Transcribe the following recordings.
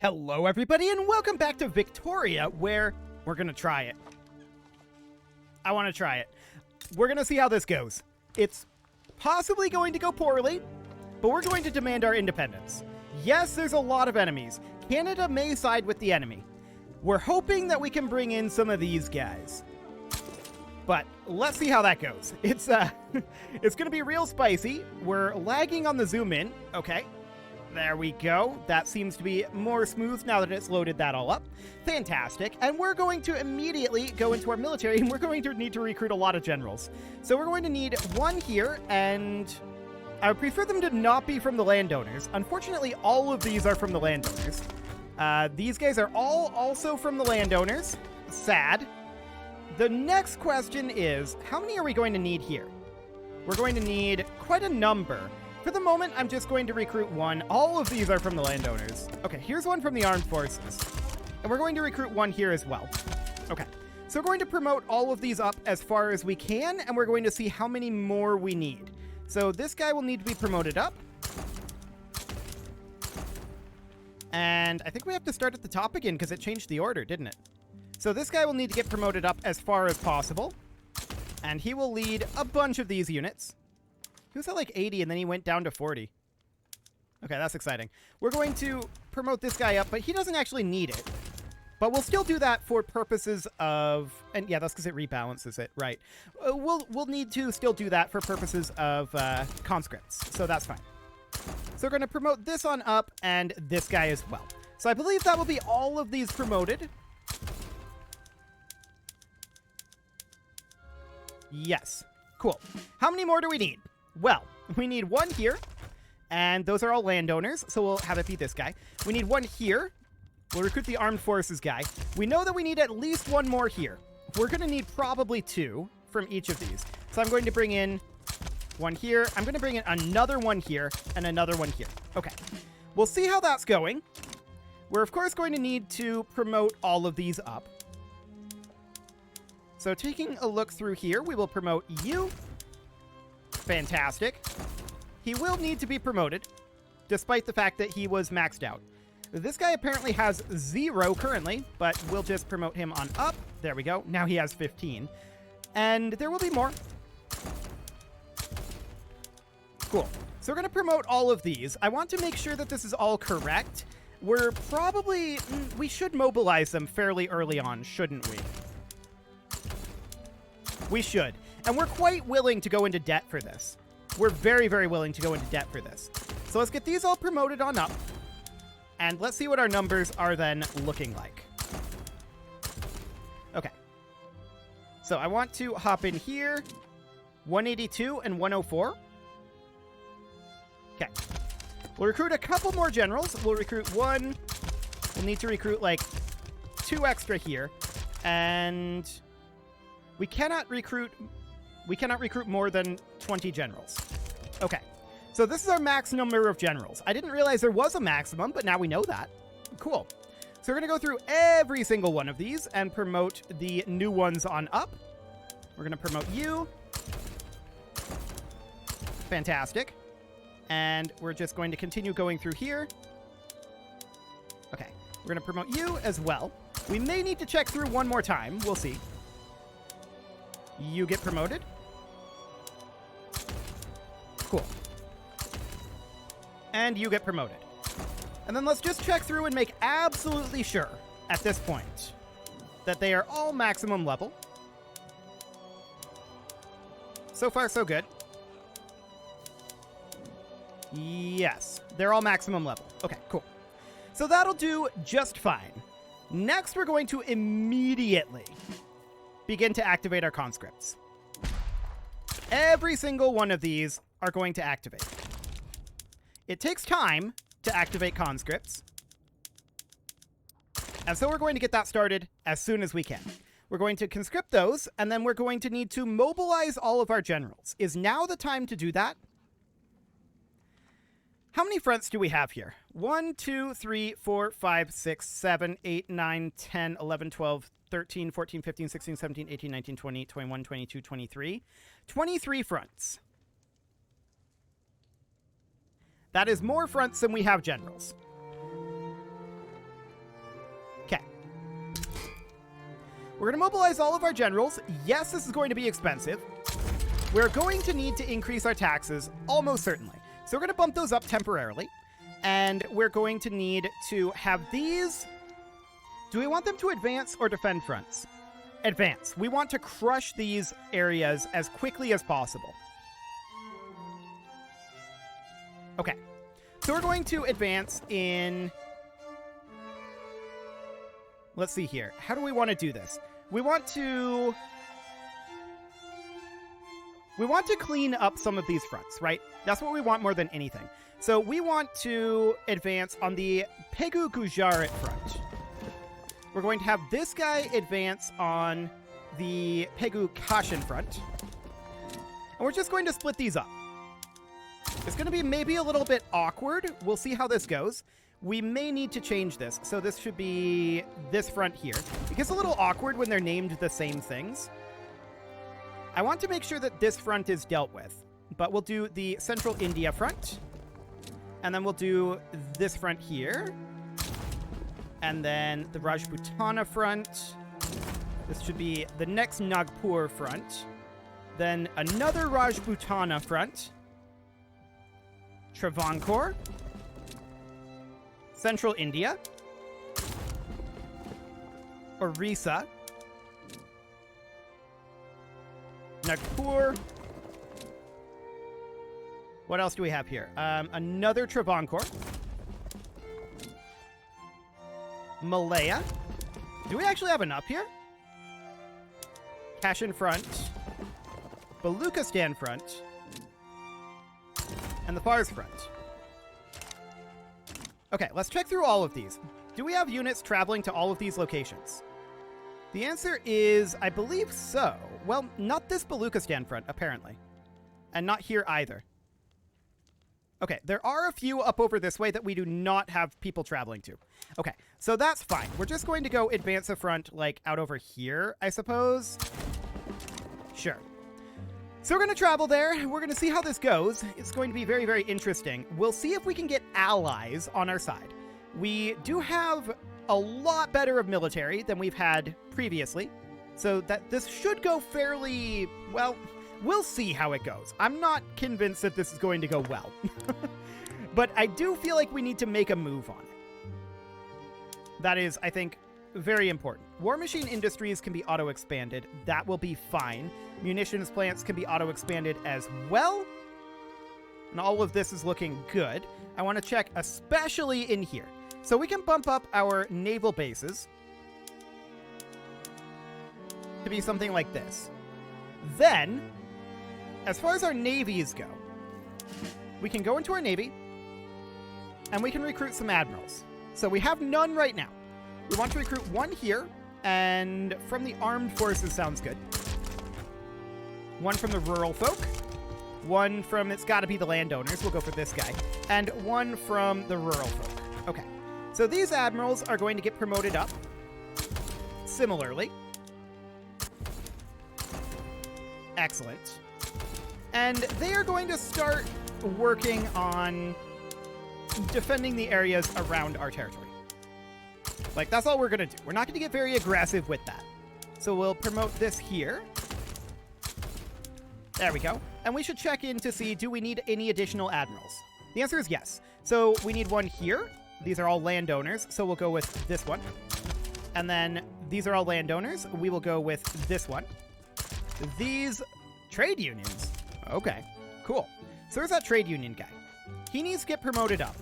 Hello everybody and welcome back to Victoria, where we're gonna try it. I want to try it. We're gonna see how this goes. It's possibly going to go poorly, but we're going to demand our independence. Yes, there's a lot of enemies. Canada may side with the enemy. We're hoping that we can bring in some of these guys. But let's see how that goes. It's it's gonna be real spicy. We're lagging on the zoom in. Okay. There we go. That seems to be more smooth now that it's loaded that all up. Fantastic. And we're going to immediately go into our military, and we're going to need to recruit a lot of generals. So we're going to need one here, and I would prefer them to not be from the landowners. Unfortunately, all of these are from the landowners. These guys are all also from the landowners. Sad. The next question is, how many are we going to need here? We're going to need quite a number. For the moment, I'm just going to recruit one. All of these are from the landowners. Okay, here's one from the armed forces. And we're going to recruit one here as well. Okay, so we're going to promote all of these up as far as we can, and we're going to see how many more we need. So this guy will need to be promoted up. And I think we have to start at the top again because it changed the order, didn't it? So this guy will need to get promoted up as far as possible. And he will lead a bunch of these units. He was at like 80 and then he went down to 40. Okay, that's exciting. We're going to promote this guy up, but he doesn't actually need it. But we'll still do that for purposes of... And yeah, that's because it rebalances it, right. We'll need to still do that for purposes of conscripts, so that's fine. So we're going to promote this on up and this guy as well. So I believe that will be all of these promoted. Yes. Cool. How many more do we need? Well, we need one here, and those are all landowners, so we'll have it be this guy. We need one here. We'll recruit the armed forces guy. We know that we need at least one more here. We're going to need probably two from each of these. So I'm going to bring in one here. I'm going to bring in another one here and another one here. Okay. We'll see how that's going. We're, of course, going to need to promote all of these up. So taking a look through here, we will promote you. Fantastic. He will need to be promoted, despite the fact that he was maxed out. This guy apparently has 0 currently, but we'll just promote him on up. There we go. Now he has 15. And there will be more. Cool. So we're going to promote all of these. I want to make sure that this is all correct. We're probably... We should mobilize them fairly early on, shouldn't we? We should. And we're quite willing to go into debt for this. We're very, very willing to go into debt for this. So let's get these all promoted on up. And let's see what our numbers are then looking like. Okay. So I want to hop in here. 182 and 104. Okay. We'll recruit a couple more generals. We'll recruit one. We'll need to recruit like 2 extra here. And... We cannot recruit more than 20 generals. Okay. So this is our max number of generals. I didn't realize there was a maximum, but now we know that. Cool. So we're going to go through every single one of these and promote the new ones on up. We're going to promote you. Fantastic. And we're just going to continue going through here. Okay. We're going to promote you as well. We may need to check through one more time. We'll see. You get promoted. Cool. And you get promoted. And then let's just check through and make absolutely sure at this point that they are all maximum level. So far, so good. Yes, they're all maximum level. Okay, cool. So that'll do just fine. Next, we're going to immediately begin to activate our conscripts. Every single one of these are going to activate. It takes time to activate conscripts. And so we're going to get that started as soon as we can. We're going to conscript those, and then we're going to need to mobilize all of our generals. Is now the time to do that? How many fronts do we have here? 1, 2, 3, 4, 5, 6, 7, 8, 9, 10, 11, 12, 13, 14, 15, 16, 17, 18, 19, 20, 21, 22, 23. 23 fronts. That is more fronts than we have generals. We're going to mobilize all of our generals. Yes, this is going to be expensive. We're going to need to increase our taxes, almost certainly. So we're going to bump those up temporarily. And we're going to need to have these... Do we want them to advance or defend fronts? Advance. We want to crush these areas as quickly as possible. Okay. So we're going to advance in... Let's see here. How do we want to do this? We want to clean up some of these fronts, right? That's what we want more than anything. So we want to advance on the Pegu Gujarat front. We're going to have this guy advance on the Pegu Kashin front. And we're just going to split these up. It's going to be maybe a little bit awkward. We'll see how this goes. We may need to change this. So this should be this front here. It gets a little awkward when they're named the same things. I want to make sure that this front is dealt with. But we'll do the Central India front. And then we'll do this front here. And then the Rajputana front. This should be the next Nagpur front. Then another Rajputana front. Travancore. Central India. Orissa. Nagpur. What else do we have here? Another Travancore. Malaya. Do we actually have enough here? Kashin front. Baluchistan front. And the Fars front. Okay, let's check through all of these. Do we have units traveling to all of these locations? The answer is, I believe so. Well, not this Baluchistan front, apparently. And not here either. Okay, there are a few up over this way that we do not have people traveling to. Okay, so that's fine. We're just going to go advance a front, like, out over here, I suppose. Sure. So we're going to travel there. We're going to see how this goes. It's going to be very, very interesting. We'll see if we can get allies on our side. We do have a lot better of military than we've had previously. So that this should go fairly, well, we'll see how it goes. I'm not convinced that this is going to go well. But I do feel like we need to make a move on it. That is, I think, very important. War machine industries can be auto-expanded. That will be fine. Munitions plants can be auto-expanded as well. And all of this is looking good. I want to check especially in here. So we can bump up our naval bases to be something like this. Then, as far as our navies go, we can go into our navy and we can recruit some admirals. So we have none right now. We want to recruit one here, and from the armed forces sounds good. One from the rural folk. One from, it's got to be the landowners. We'll go for this guy. And one from the rural folk. Okay. So these admirals are going to get promoted up. Similarly. Excellent. And they are going to start working on defending the areas around our territory. Like, that's all we're going to do. We're not going to get very aggressive with that. So we'll promote this here. There we go. And we should check in to see, do we need any additional admirals? The answer is yes. So we need one here. These are all landowners, so we'll go with this one. And then these are all landowners. We will go with this one. These trade unions. Okay, cool. So there's that trade union guy. He needs to get promoted up.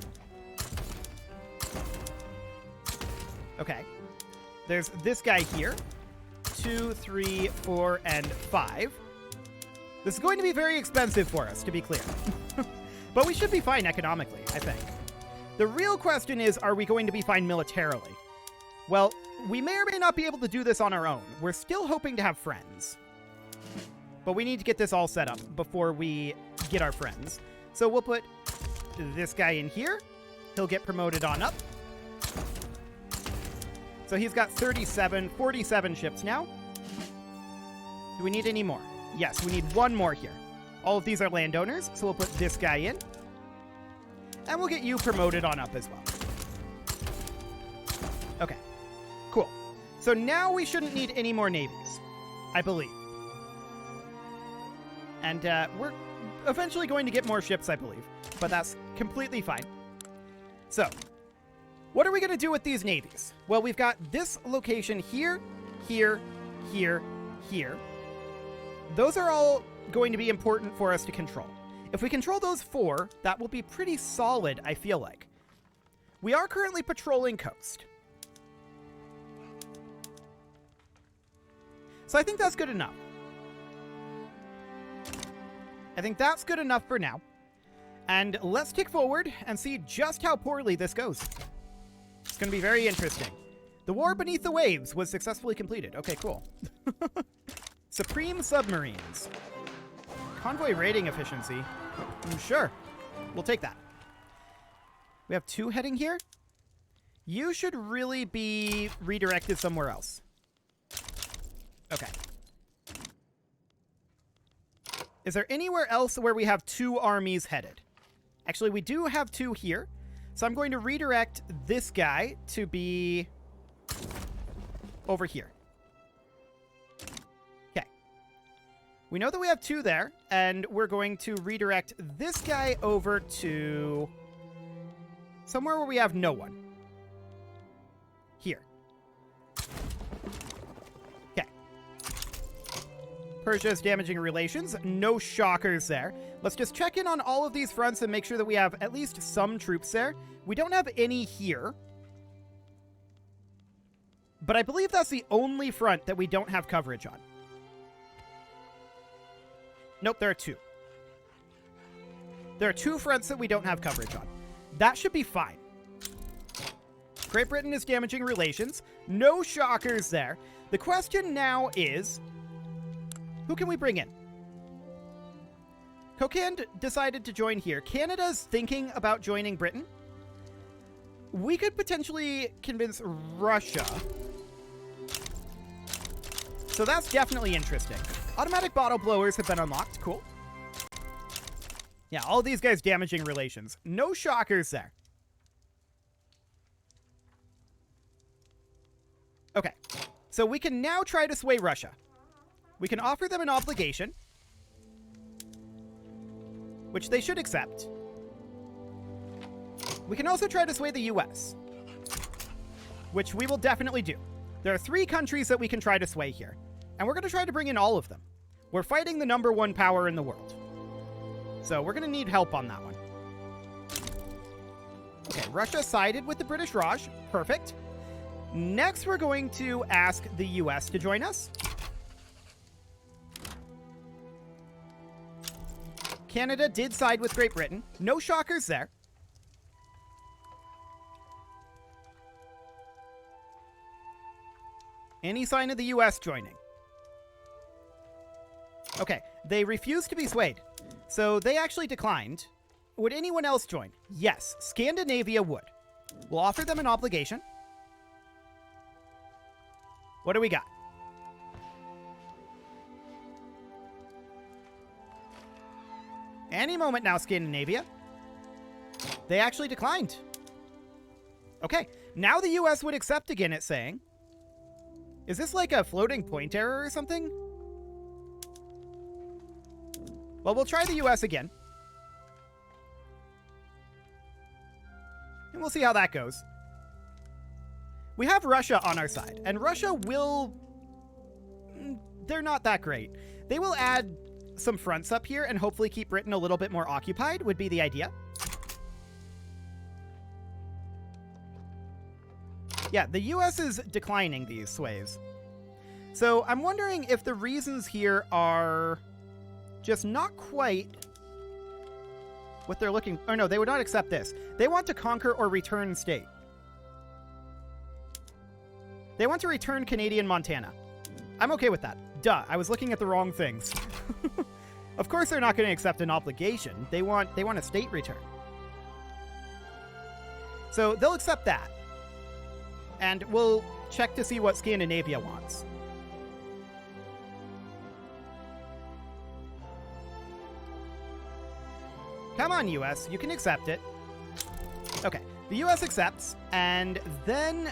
Okay. There's this guy here. 2, 3, 4, and 5. This is going to be very expensive for us, to be clear. But we should be fine economically, I think. The real question is, are we going to be fine militarily? Well, we may or may not be able to do this on our own. We're still hoping to have friends. But we need to get this all set up before we get our friends. So we'll put this guy in here. He'll get promoted on up. So he's got 47 ships now. Do we need any more? Yes, we need one more here. All of these are landowners, so we'll put this guy in. And we'll get you promoted on up as well. Okay, cool. So now we shouldn't need any more navies, I believe. And we're eventually going to get more ships, I believe. But that's completely fine. So, what are we going to do with these navies? Well, we've got this location here, here, here, here. Those are all going to be important for us to control. If we control those 4, that will be pretty solid, I feel like. We are currently patrolling coast. So I think that's good enough. I think that's good enough for now. And let's kick forward and see just how poorly this goes. It's going to be very interesting. The war beneath the waves was successfully completed. Okay, cool. Supreme submarines. Convoy rating efficiency. Sure. We'll take that. We have 2 heading here. You should really be redirected somewhere else. Okay. Is there anywhere else where we have 2 armies headed? Actually, we do have 2 here. So I'm going to redirect this guy to be over here. Okay. We know that we have 2 there, and we're going to redirect this guy over to somewhere where we have no one. Here. Okay. Persia's damaging relations. No shockers there. Let's just check in on all of these fronts and make sure that we have at least some troops there. We don't have any here. But I believe that's the only front that we don't have coverage on. Nope, there are 2. There are 2 fronts that we don't have coverage on. That should be fine. Great Britain is damaging relations. No shockers there. The question now is, who can we bring in? Kokand decided to join here. Canada's thinking about joining Britain. We could potentially convince Russia. So that's definitely interesting. Automatic bottle blowers have been unlocked. Cool. Yeah, all these guys damaging relations. No shockers there. Okay. So we can now try to sway Russia. We can offer them an obligation, which they should accept. We can also try to sway the US, which we will definitely do. There are 3 countries that we can try to sway here, and we're going to try to bring in all of them. We're fighting the #1 power in the world, so we're going to need help on that one. Okay, Russia sided with the British Raj. Perfect. Next, we're going to ask the US to join us. Canada did side with Great Britain. No shockers there. Any sign of the US joining? Okay, they refused to be swayed. So they actually declined. Would anyone else join? Yes, Scandinavia would. We'll offer them an obligation. What do we got? Any moment now, Scandinavia. They actually declined. Okay, now the US would accept again, it's saying. Is this like a floating point error or something? Well, we'll try the US again. And we'll see how that goes. We have Russia on our side, and Russia will... They're not that great. They will add some fronts up here and hopefully keep Britain a little bit more occupied, would be the idea. Yeah, the US is declining these sways. So I'm wondering if the reasons here are just not quite what they're looking... Oh, no, they would not accept this. They want to conquer or return state. They want to return Canadian Montana. I'm okay with that. Duh, I was looking at the wrong things. Of course they're not going to accept an obligation. They want a state return. So they'll accept that. And we'll check to see what Scandinavia wants. Come on, US. You can accept it. Okay. The US accepts, and then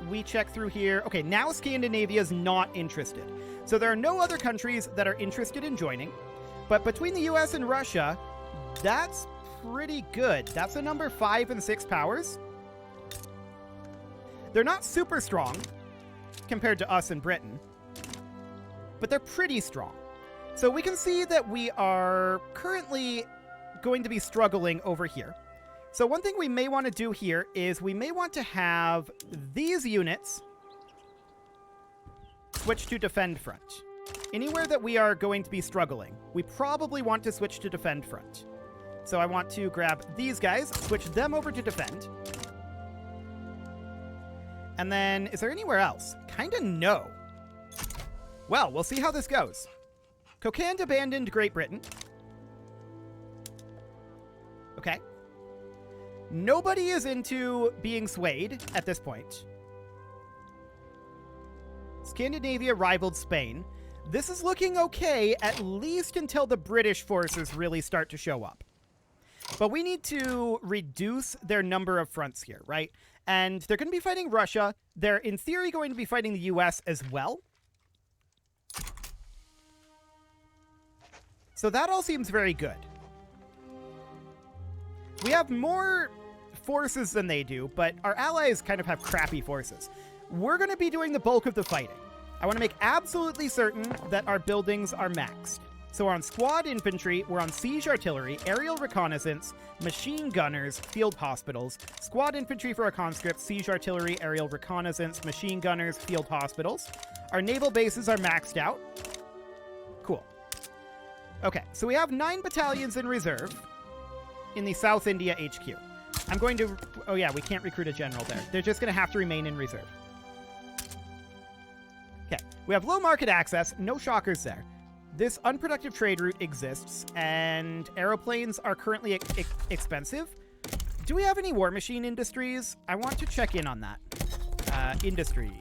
we check through here. Okay, now Scandinavia is not interested. So there are no other countries that are interested in joining. But between the US and Russia, that's pretty good. That's a number 5 and 6 powers. They're not super strong compared to us and Britain, but they're pretty strong. So we can see that we are currently going to be struggling over here. So one thing we may want to do here is we may want to have these units switch to defend front. Anywhere that we are going to be struggling, we probably want to switch to defend front. So I want to grab these guys, switch them over to defend. And then, is there anywhere else? Kinda no. Well, we'll see how this goes. Kokand abandoned Great Britain. Okay. Nobody is into being swayed at this point. Scandinavia rivaled Spain. This is looking okay, at least until the British forces really start to show up. But we need to reduce their number of fronts here, right? And they're going to be fighting Russia. They're, in theory, going to be fighting the US as well. So that all seems very good. We have more forces than they do, but our allies kind of have crappy forces. We're going to be doing the bulk of the fighting. I want to make absolutely certain that our buildings are maxed. So we're on squad infantry, we're on siege artillery, aerial reconnaissance, machine gunners, field hospitals, squad infantry for our conscripts, siege artillery, aerial reconnaissance, machine gunners, field hospitals. Our naval bases are maxed out. Cool. Okay, so we have 9 battalions in reserve in the South India HQ. I'm going to... Oh yeah, we can't recruit a general there. They're just going to have to remain in reserve. Okay, we have low market access, no shockers there. This unproductive trade route exists, and aeroplanes are currently expensive. Do we have any war machine industries? I want to check in on that. Industry.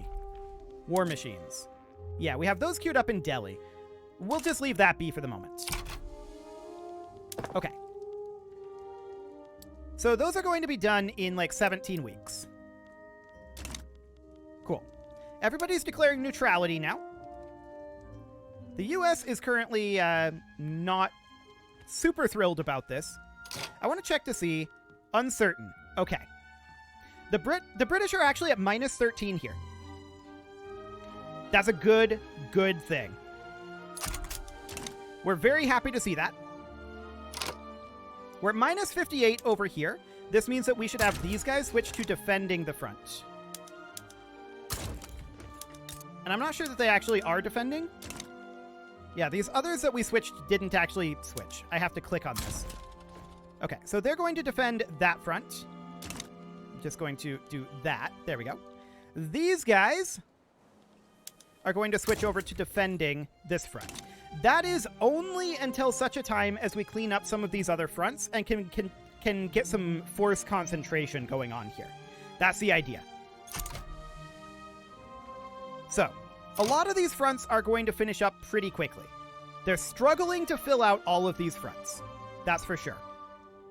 War machines. Yeah, we have those queued up in Delhi. We'll just leave that be for the moment. Okay. So those are going to be done in like 17 weeks. Cool. Everybody's declaring neutrality now. The US is currently not super thrilled about this. I want to check to see. Uncertain. Okay. The British are actually at -13 here. That's a good thing. We're very happy to see that. We're at -58 over here. This means that we should have these guys switch to defending the front. And I'm not sure that they actually are defending. Yeah, these others that we switched didn't actually switch. I have to click on this. Okay, so they're going to defend that front. I'm just going to do that. There we go. These guys are going to switch over to defending this front. That is only until such a time as we clean up some of these other fronts and can get some force concentration going on here. That's the idea. So, a lot of these fronts are going to finish up pretty quickly. They're struggling to fill out all of these fronts. That's for sure.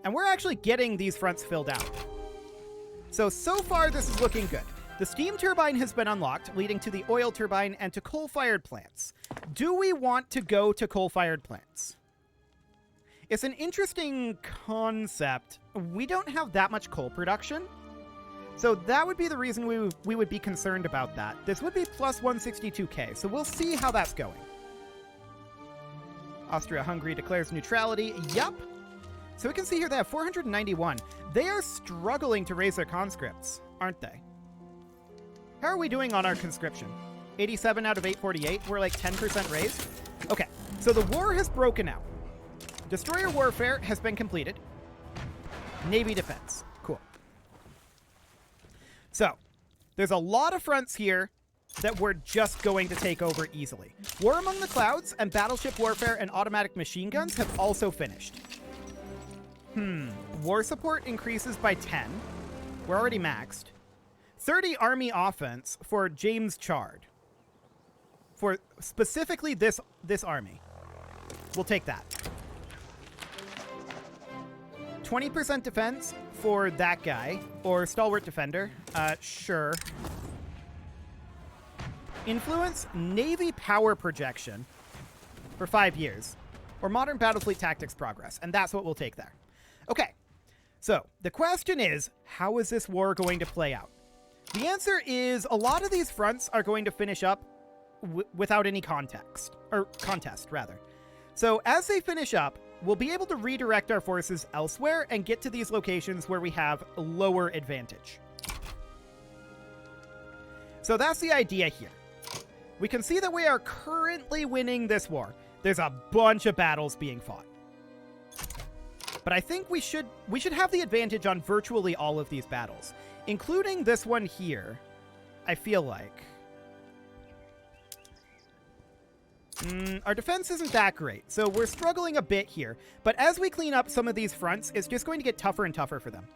And we're actually getting these fronts filled out. So far this is looking good. The steam turbine has been unlocked, leading to the oil turbine and to coal-fired plants. Do we want to go to coal-fired plants? It's an interesting concept. We don't have that much coal production. So that would be the reason we would be concerned about that. This would be plus 162k, so we'll see how that's going. Austria-Hungary declares neutrality. Yup. So we can see here they have 491. They are struggling to raise their conscripts, aren't they? How are we doing on our conscription? 87 out of 848. We're like 10% raised. Okay, so the war has broken out. Destroyer warfare has been completed. Navy defense. Cool. So, there's a lot of fronts here that we're just going to take over easily. War Among the Clouds and Battleship Warfare and Automatic Machine Guns have also finished. War support increases by 10. We're already maxed. 30 Army offense for James Chard. For specifically this army. We'll take that. 20% defense for that guy. Or Stalwart Defender. Sure. Influence Navy power projection for 5 years. Or modern battle fleet tactics progress. And that's what we'll take there. Okay. So the question is, how is this war going to play out? The answer is a lot of these fronts are going to finish up without any contest, rather. So as they finish up, we'll be able to redirect our forces elsewhere and get to these locations where we have a lower advantage. So that's the idea here. We can see that we are currently winning this war. There's a bunch of battles being fought. But I think we should have the advantage on virtually all of these battles, including this one here, I feel like. Our defense isn't that great, so we're struggling a bit here. But as we clean up some of these fronts, it's just going to get tougher and tougher for them.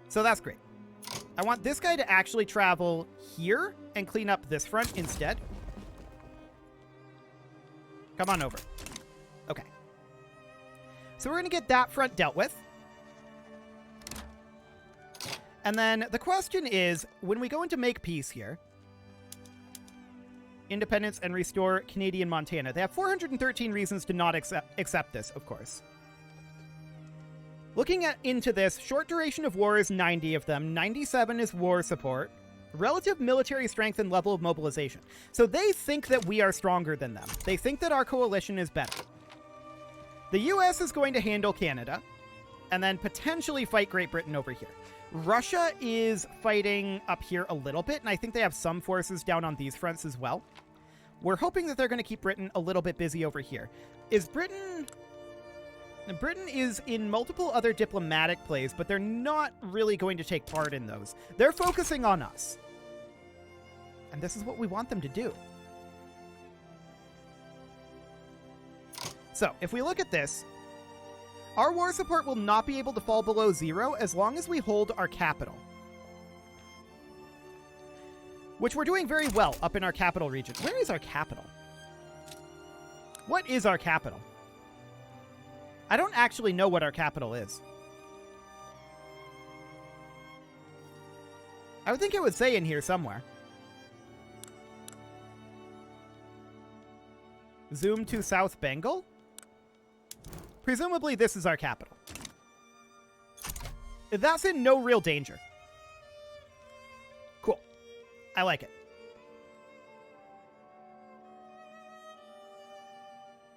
So that's great. I want this guy to actually travel here and clean up this front instead. Come on over. Okay. So we're going to get that front dealt with. And then the question is, when we go into make peace here, independence and restore Canadian Montana, they have 413 reasons to not accept this, of course. Looking into this, short duration of war is 90 of them, 97 is war support, relative military strength and level of mobilization. So they think that we are stronger than them. They think that our coalition is better. The US is going to handle Canada, and then potentially fight Great Britain over here. Russia is fighting up here a little bit, and I think they have some forces down on these fronts as well. We're hoping that they're going to keep Britain a little bit busy over here. Is Britain... Britain is in multiple other diplomatic plays, but they're not really going to take part in those. They're focusing on us. And this is what we want them to do. So, if we look at this, our war support will not be able to fall below 0 as long as we hold our capital. Which we're doing very well up in our capital region. Where is our capital? What is our capital? I don't actually know what our capital is. I would think it would say in here somewhere. Zoom to South Bengal? Presumably this is our capital. That's in no real danger. Cool. I like it.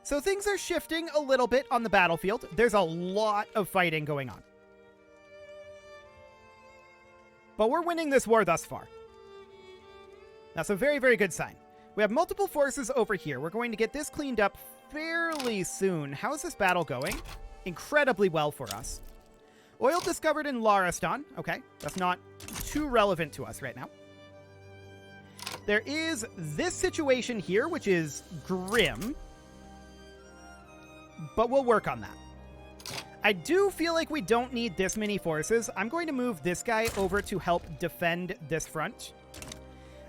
So things are shifting a little bit on the battlefield. There's a lot of fighting going on. But we're winning this war thus far. That's a very, very good sign. We have multiple forces over here. We're going to get this cleaned up fairly soon. How is this battle going? Incredibly well for us. Oil discovered in Laristan. Okay, that's not too relevant to us right now. There is this situation here, which is grim. But we'll work on that. I do feel like we don't need this many forces. I'm going to move this guy over to help defend this front.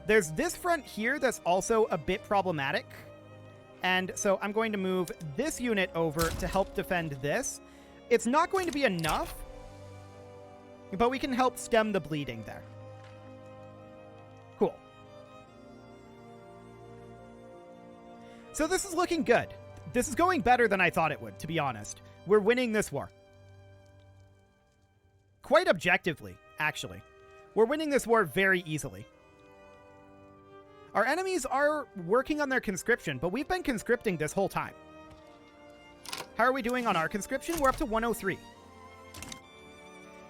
There's this front here that's also a bit problematic. And so I'm going to move this unit over to help defend this. It's not going to be enough, but we can help stem the bleeding there. Cool. So this is looking good. This is going better than I thought it would, to be honest. We're winning this war. Quite objectively, actually. We're winning this war very easily. Our enemies are working on their conscription, but we've been conscripting this whole time. How are we doing on our conscription? We're up to 103.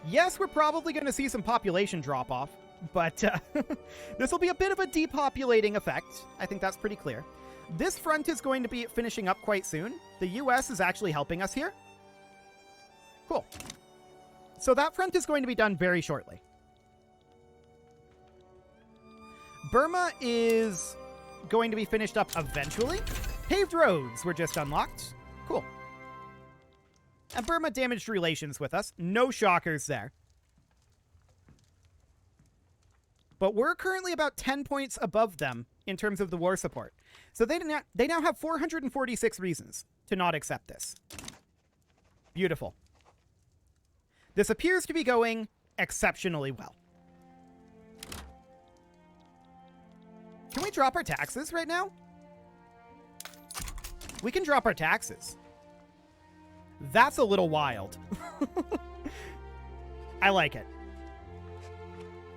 Yes, we're probably going to see some population drop off, but this will be a bit of a depopulating effect. I think that's pretty clear. This front is going to be finishing up quite soon. The US is actually helping us here. Cool. So that front is going to be done very shortly. Burma is going to be finished up eventually. Paved roads were just unlocked. Cool. And Burma damaged relations with us. No shockers there. But we're currently about 10 points above them in terms of the war support. So they now have 446 reasons to not accept this. Beautiful. This appears to be going exceptionally well. Can we drop our taxes right now? We can drop our taxes. That's a little wild. I like it.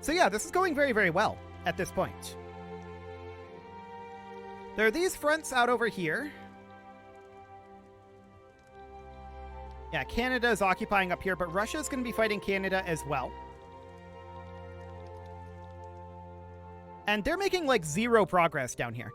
So yeah, this is going very, very well at this point. There are these fronts out over here. Yeah, Canada is occupying up here, but Russia is going to be fighting Canada as well. And they're making like 0 progress down here.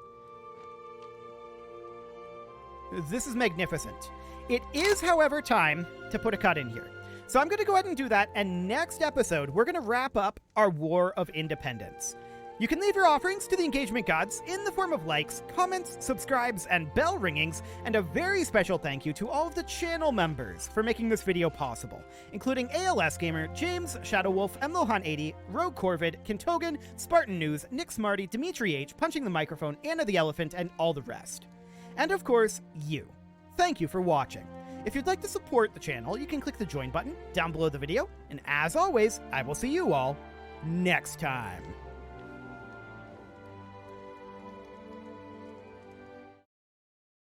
This is magnificent. It is, however, time to put a cut in here. So I'm going to go ahead and do that, and next episode, we're going to wrap up our War of Independence. You can leave your offerings to the engagement gods in the form of likes, comments, subscribes, and bell ringings, and a very special thank you to all of the channel members for making this video possible, including ALS Gamer, James, Shadow Wolf, Emlohan80, Rogue Corvid, Kintogan, Spartan News, Nick Smarty, Dimitri H, Punching the Microphone, Anna the Elephant, and all the rest. And of course, you. Thank you for watching. If you'd like to support the channel, you can click the join button down below the video, and as always, I will see you all next time.